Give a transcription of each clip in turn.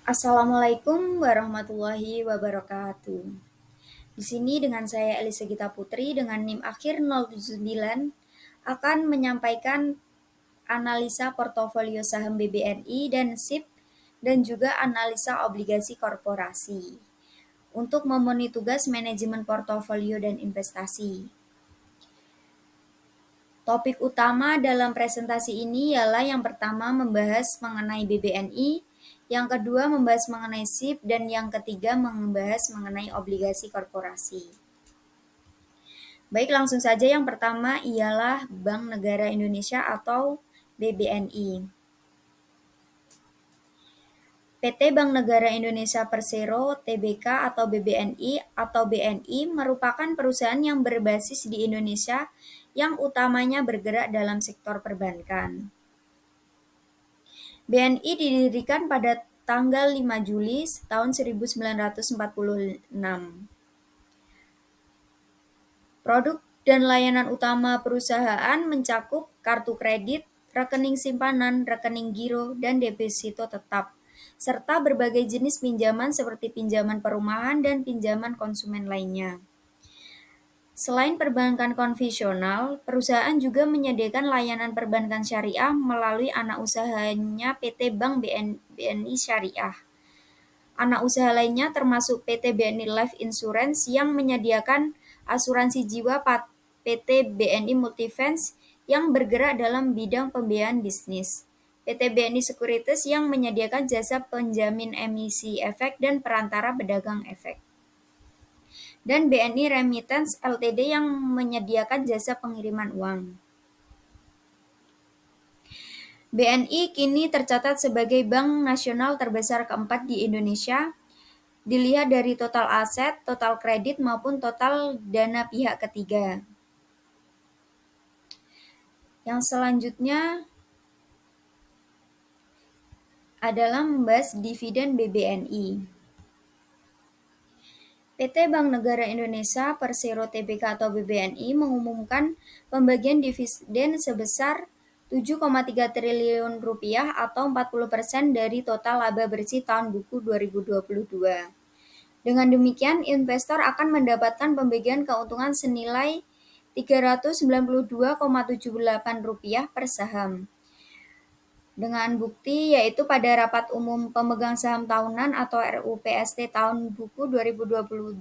Assalamualaikum warahmatullahi wabarakatuh. Di sini dengan saya Elisa Gita Putri dengan NIM akhir 079 akan menyampaikan analisa portofolio saham BBNI dan SIP dan juga analisa obligasi korporasi untuk memenuhi tugas manajemen portofolio dan investasi. Topik utama dalam presentasi ini ialah yang pertama membahas mengenai BBNI, yang kedua membahas mengenai SIP, dan yang ketiga membahas mengenai obligasi korporasi. Baik, langsung saja yang pertama ialah Bank Negara Indonesia atau BBNI. PT Bank Negara Indonesia Persero Tbk atau BBNI atau BNI merupakan perusahaan yang berbasis di Indonesia yang utamanya bergerak dalam sektor perbankan. BNI didirikan pada tanggal 5 Juli tahun 1946. Produk dan layanan utama perusahaan mencakup kartu kredit, rekening simpanan, rekening giro, dan deposito tetap, serta berbagai jenis pinjaman seperti pinjaman perumahan dan pinjaman konsumen lainnya. Selain perbankan konvensional, perusahaan juga menyediakan layanan perbankan syariah melalui anak usahanya PT Bank BNI Syariah. Anak usaha lainnya termasuk PT BNI Life Insurance yang menyediakan asuransi jiwa, PT BNI Multifinance yang bergerak dalam bidang pembiayaan bisnis, PT BNI Securities yang menyediakan jasa penjamin emisi efek dan perantara pedagang efek, dan BNI Remittance Ltd yang menyediakan jasa pengiriman uang. BNI kini tercatat sebagai bank nasional terbesar keempat di Indonesia, dilihat dari total aset, total kredit, maupun total dana pihak ketiga. Yang selanjutnya adalah membahas dividen BBNI. PT Bank Negara Indonesia Persero Tbk atau BBNI mengumumkan pembagian dividen sebesar 7,3 triliun rupiah atau 40% dari total laba bersih tahun buku 2022. Dengan demikian, investor akan mendapatkan pembagian keuntungan senilai Rp392,78 per saham. Dengan bukti yaitu pada rapat umum pemegang saham tahunan atau RUPST tahun buku 2022,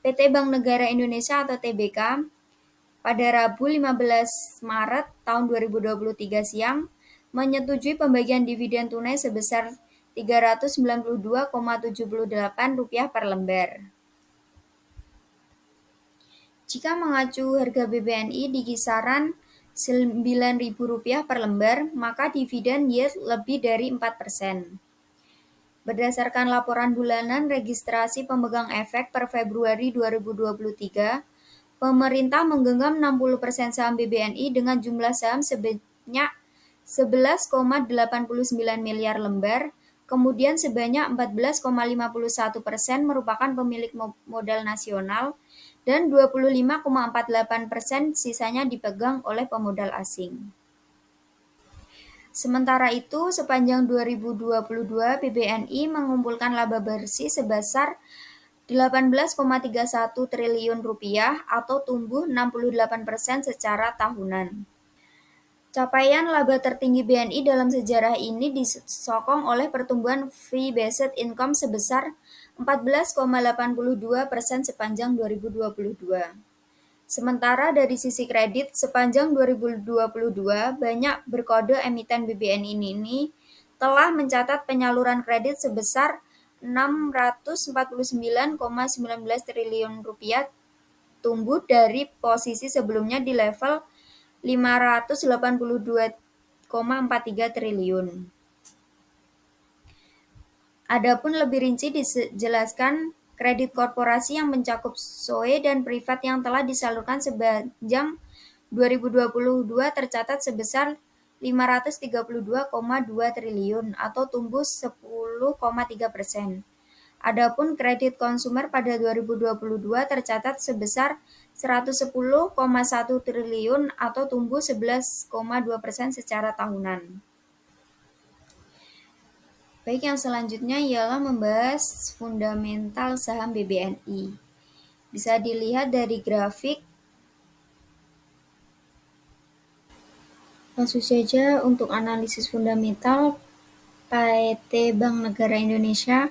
PT Bank Negara Indonesia atau TBK pada Rabu 15 Maret tahun 2023 siang menyetujui pembagian dividen tunai sebesar Rp392,78 per lembar. Jika mengacu harga BBNI di kisaran Rp9.000 per lembar, maka dividen yield lebih dari 4%. Berdasarkan laporan bulanan registrasi pemegang efek per Februari 2023, pemerintah menggenggam 60% saham BBNI dengan jumlah saham sebanyak 11,89 miliar lembar, kemudian sebanyak 14,51% merupakan pemilik modal nasional, dan 25,48% sisanya dipegang oleh pemodal asing. Sementara itu, sepanjang 2022, BBNI mengumpulkan laba bersih sebesar Rp18,31 triliun atau tumbuh 68% secara tahunan. Capaian laba tertinggi BNI dalam sejarah ini disokong oleh pertumbuhan fee-based income sebesar 14,82% sepanjang 2022. Sementara dari sisi kredit, sepanjang 2022, banyak berkode emiten BBNI ini telah mencatat penyaluran kredit sebesar Rp649,19 triliun, tumbuh dari posisi sebelumnya di level Rp582,43 triliun. Adapun lebih rinci dijelaskan kredit korporasi yang mencakup SOE dan privat yang telah disalurkan sepanjang 2022 tercatat sebesar Rp532,2 triliun atau tumbuh 10,3%. Adapun kredit konsumer pada 2022 tercatat sebesar Rp110,1 triliun atau tumbuh 11,2% secara tahunan. Baik, yang selanjutnya ialah membahas fundamental saham BBNI. Bisa dilihat dari grafik. Langsung saja untuk analisis fundamental PT Bank Negara Indonesia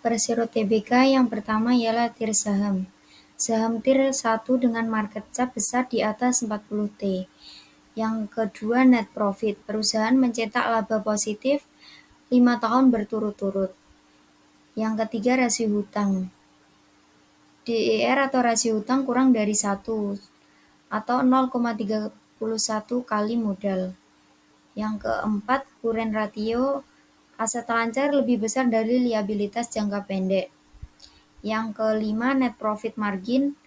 Persero Tbk, yang pertama ialah TIR saham. Saham TIR 1 dengan market cap besar di atas 40 T. Yang kedua, net profit. Perusahaan mencetak laba positif 5 tahun berturut-turut. Yang ketiga, rasio hutang. DER atau rasio hutang kurang dari 1 atau 0,31 kali modal. Yang keempat, current ratio. Aset lancar lebih besar dari liabilitas jangka pendek. Yang kelima, net profit margin.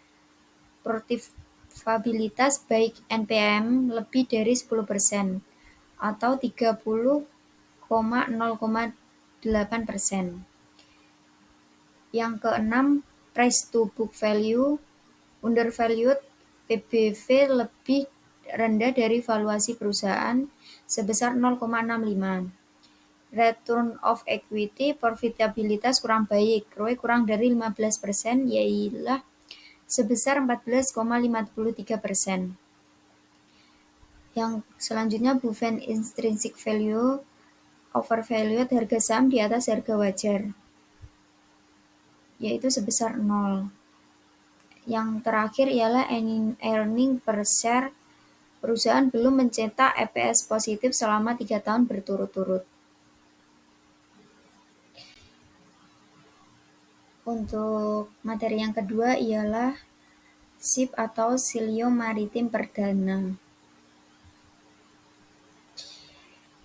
Profitabilitas baik NPM lebih dari 10% atau 30,0,8%. Yang keenam, price to book value. Undervalued, PBV lebih rendah dari valuasi perusahaan sebesar 0,65. Return of equity, profitabilitas kurang baik, ROE kurang dari 15%, yaitu sebesar 14,53%. Yang selanjutnya, Buffett intrinsic value, overvalued, harga saham di atas harga wajar, yaitu sebesar 0. Yang terakhir ialah earning per share. Perusahaan belum mencetak EPS positif selama 3 tahun berturut-turut. Untuk materi yang kedua ialah SIP atau Silio Maritim Perdana.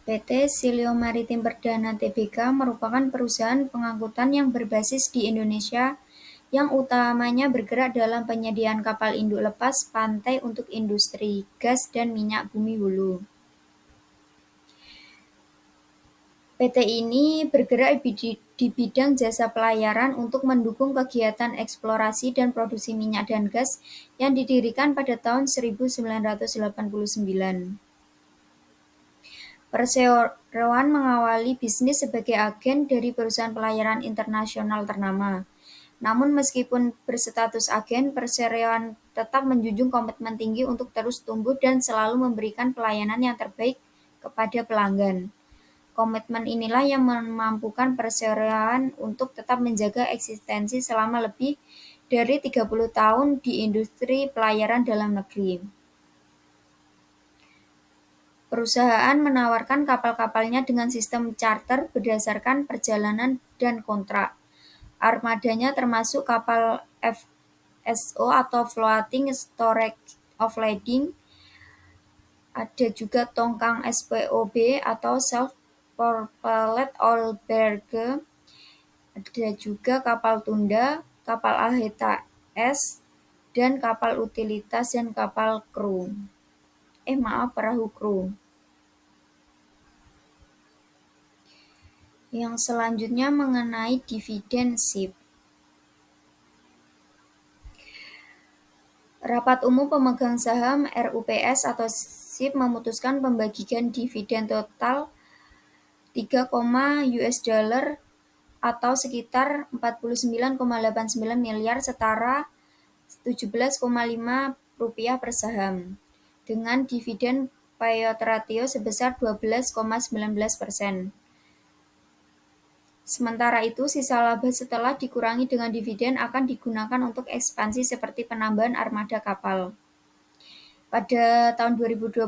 PT Silio Maritim Perdana Tbk merupakan perusahaan pengangkutan yang berbasis di Indonesia yang utamanya bergerak dalam penyediaan kapal induk lepas pantai untuk industri gas dan minyak bumi hulu. PT ini bergerak di bidang jasa pelayaran untuk mendukung kegiatan eksplorasi dan produksi minyak dan gas yang didirikan pada tahun 1989. Perseroan mengawali bisnis sebagai agen dari perusahaan pelayaran internasional ternama. Namun meskipun berstatus agen, Perseroan tetap menjunjung komitmen tinggi untuk terus tumbuh dan selalu memberikan pelayanan yang terbaik kepada pelanggan. Komitmen inilah yang memampukan Perseroan untuk tetap menjaga eksistensi selama lebih dari 30 tahun di industri pelayaran dalam negeri. Perusahaan menawarkan kapal-kapalnya dengan sistem charter berdasarkan perjalanan dan kontrak. Armadanya termasuk kapal FSO atau Floating Storage of Lading, ada juga tongkang SPOB atau Self Propelled Oil Barge, ada juga kapal tunda, kapal AHTS, dan kapal utilitas dan kapal kru. Perahu kru. Yang selanjutnya mengenai dividen SIP. Rapat Umum Pemegang Saham RUPS atau SIP memutuskan pembagian dividen total $3, atau sekitar 49,89 miliar setara Rp17,5 per saham, dengan dividen payout ratio sebesar 12,19%. Sementara itu, sisa laba setelah dikurangi dengan dividen akan digunakan untuk ekspansi seperti penambahan armada kapal. Pada tahun 2022,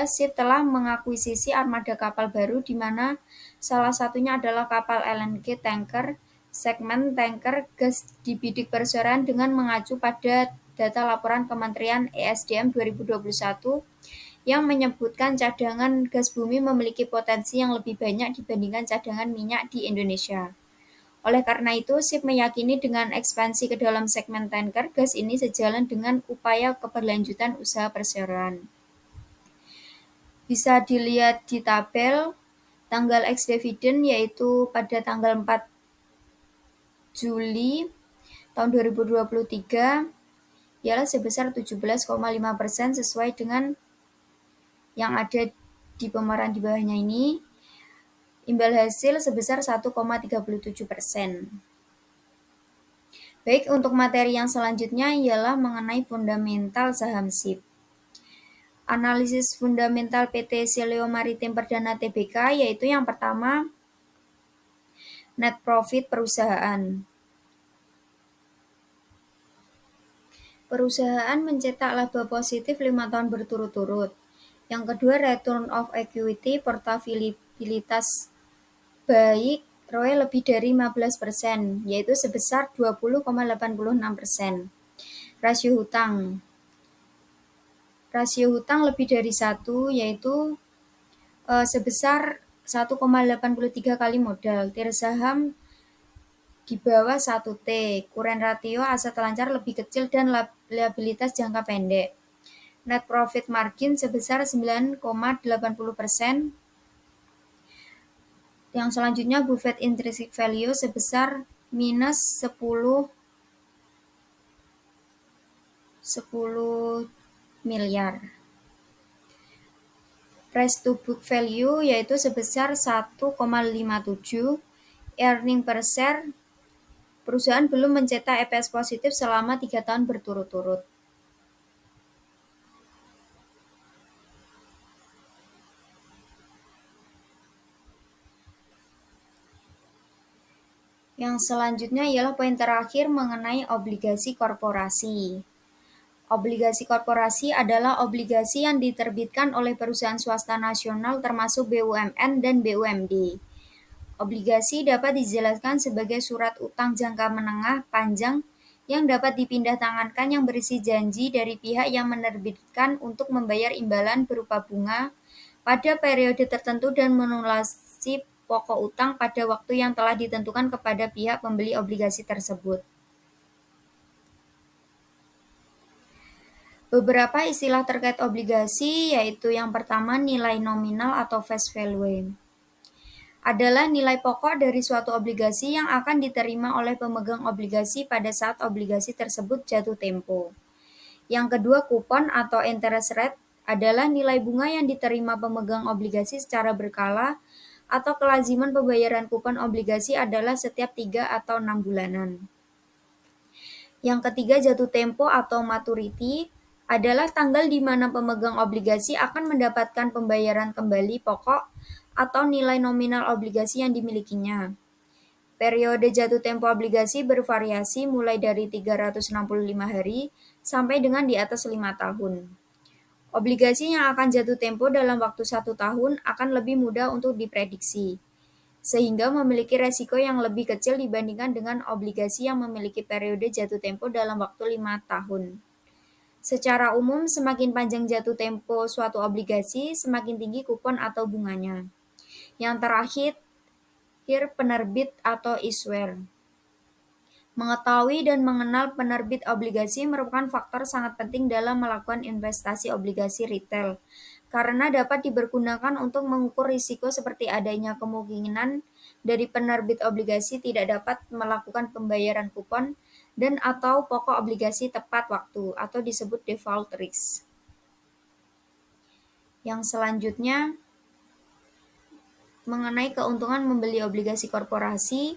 SIP telah mengakuisisi armada kapal baru di mana salah satunya adalah kapal LNG tanker, segmen tanker gas di bidik Perseroan dengan mengacu pada data laporan Kementerian ESDM 2021 yang menyebutkan cadangan gas bumi memiliki potensi yang lebih banyak dibandingkan cadangan minyak di Indonesia. Oleh karena itu, SIP meyakini dengan ekspansi ke dalam segmen tanker gas ini sejalan dengan upaya keberlanjutan usaha Perseroan. Bisa dilihat di tabel tanggal ex-dividend, yaitu pada tanggal 4 Juli tahun 2023 ialah sebesar 17,5% sesuai dengan yang ada di pemeran di bawahnya ini. imbal hasil sebesar 1,37%. Baik, untuk materi yang selanjutnya ialah mengenai fundamental saham SIP. Analisis fundamental PT Sileo Maritim Perdana Tbk yaitu yang pertama net profit perusahaan. Perusahaan mencetak laba positif 5 tahun berturut-turut. Yang kedua, return of equity portabilitas baik ROE lebih dari 15%, yaitu sebesar 20,86%. Rasio hutang. Rasio hutang lebih dari 1, yaitu sebesar 1,83 kali modal. Tier saham di bawah 1T. Current ratio aset lancar lebih kecil dan liabilitas jangka pendek. Net profit margin sebesar 9,80%. Yang selanjutnya Buffett intrinsic value sebesar minus 10 miliar. Price to book value yaitu sebesar 1,57. Earning per share, perusahaan belum mencetak EPS positif selama 3 tahun berturut-turut. Yang selanjutnya ialah poin terakhir mengenai obligasi korporasi. Obligasi korporasi adalah obligasi yang diterbitkan oleh perusahaan swasta nasional termasuk BUMN dan BUMD. Obligasi dapat dijelaskan sebagai surat utang jangka menengah panjang yang dapat dipindahtangankan yang berisi janji dari pihak yang menerbitkan untuk membayar imbalan berupa bunga pada periode tertentu dan melunasi pokok utang pada waktu yang telah ditentukan kepada pihak pembeli obligasi tersebut. Beberapa istilah terkait obligasi yaitu yang pertama nilai nominal atau face value. Adalah nilai pokok dari suatu obligasi yang akan diterima oleh pemegang obligasi pada saat obligasi tersebut jatuh tempo. Yang kedua, kupon atau interest rate adalah nilai bunga yang diterima pemegang obligasi secara berkala atau kelaziman pembayaran kupon obligasi adalah setiap 3 atau 6 bulanan. Yang ketiga, jatuh tempo atau maturity adalah tanggal di mana pemegang obligasi akan mendapatkan pembayaran kembali pokok atau nilai nominal obligasi yang dimilikinya. Periode jatuh tempo obligasi bervariasi mulai dari 365 hari sampai dengan di atas 5 tahun. Obligasi yang akan jatuh tempo dalam waktu 1 tahun akan lebih mudah untuk diprediksi, sehingga memiliki resiko yang lebih kecil dibandingkan dengan obligasi yang memiliki periode jatuh tempo dalam waktu 5 tahun. Secara umum, semakin panjang jatuh tempo suatu obligasi, semakin tinggi kupon atau bunganya. Yang terakhir, penerbit atau issuer. Mengetahui dan mengenal penerbit obligasi merupakan faktor sangat penting dalam melakukan investasi obligasi retail, karena dapat dipergunakan untuk mengukur risiko seperti adanya kemungkinan dari penerbit obligasi tidak dapat melakukan pembayaran kupon dan atau pokok obligasi tepat waktu atau disebut default risk. Yang selanjutnya mengenai keuntungan membeli obligasi korporasi.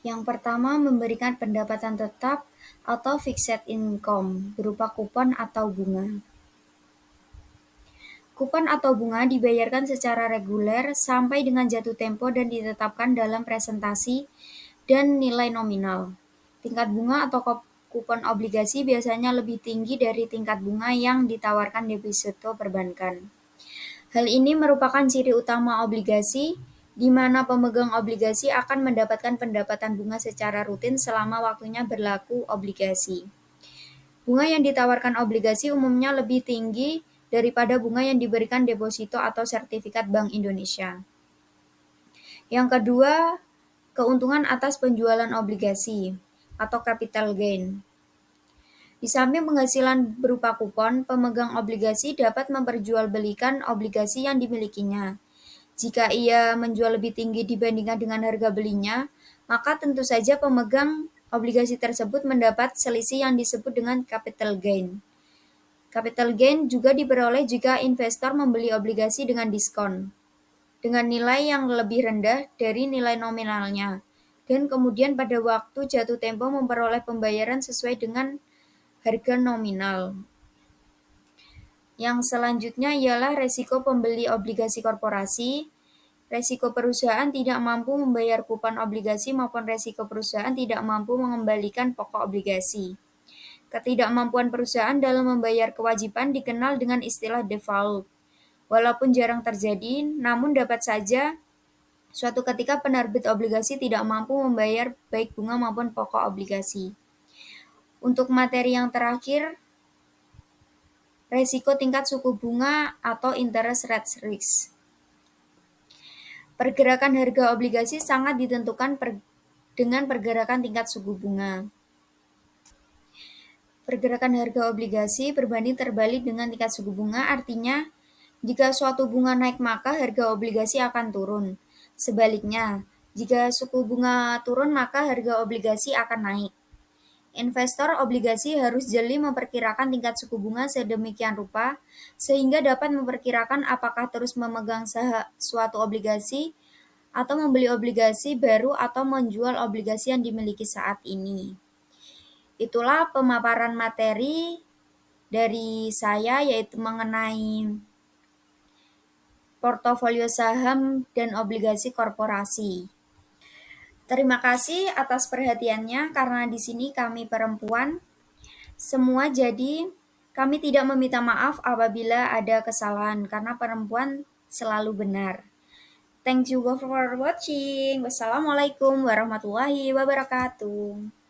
Yang pertama, memberikan pendapatan tetap atau fixed income berupa kupon atau bunga. Kupon atau bunga dibayarkan secara reguler sampai dengan jatuh tempo dan ditetapkan dalam presentasi dan nilai nominal. Tingkat bunga atau kupon obligasi biasanya lebih tinggi dari tingkat bunga yang ditawarkan deposito perbankan. Hal ini merupakan ciri utama obligasi, di mana pemegang obligasi akan mendapatkan pendapatan bunga secara rutin selama waktunya berlaku obligasi. Bunga yang ditawarkan obligasi umumnya lebih tinggi daripada bunga yang diberikan deposito atau sertifikat Bank Indonesia. Yang kedua, keuntungan atas penjualan obligasi atau capital gain. Di samping penghasilan berupa kupon, pemegang obligasi dapat memperjualbelikan obligasi yang dimilikinya. Jika ia menjual lebih tinggi dibandingkan dengan harga belinya, maka tentu saja pemegang obligasi tersebut mendapat selisih yang disebut dengan capital gain. Capital gain juga diperoleh jika investor membeli obligasi dengan diskon. dengan nilai yang lebih rendah dari nilai nominalnya, dan kemudian pada waktu jatuh tempo memperoleh pembayaran sesuai dengan harga nominal. Yang selanjutnya ialah resiko pembeli obligasi korporasi. Resiko perusahaan tidak mampu membayar kupon obligasi maupun resiko perusahaan tidak mampu mengembalikan pokok obligasi. Ketidakmampuan perusahaan dalam membayar kewajiban dikenal dengan istilah default. Walaupun jarang terjadi, namun dapat saja suatu ketika penerbit obligasi tidak mampu membayar baik bunga maupun pokok obligasi. Untuk materi yang terakhir, resiko tingkat suku bunga atau interest rate risk. Pergerakan harga obligasi sangat ditentukan dengan pergerakan tingkat suku bunga. Pergerakan harga obligasi berbanding terbalik dengan tingkat suku bunga, artinya jika suatu bunga naik maka harga obligasi akan turun. Sebaliknya, jika suku bunga turun maka harga obligasi akan naik. Investor obligasi harus jeli memperkirakan tingkat suku bunga sedemikian rupa sehingga dapat memperkirakan apakah terus memegang suatu obligasi atau membeli obligasi baru atau menjual obligasi yang dimiliki saat ini. Itulah pemaparan materi dari saya, yaitu mengenai portofolio saham dan obligasi korporasi. Terima kasih atas perhatiannya, karena di sini kami perempuan semua, jadi kami tidak meminta maaf apabila ada kesalahan karena perempuan selalu benar. Thank you for watching. Wassalamualaikum warahmatullahi wabarakatuh.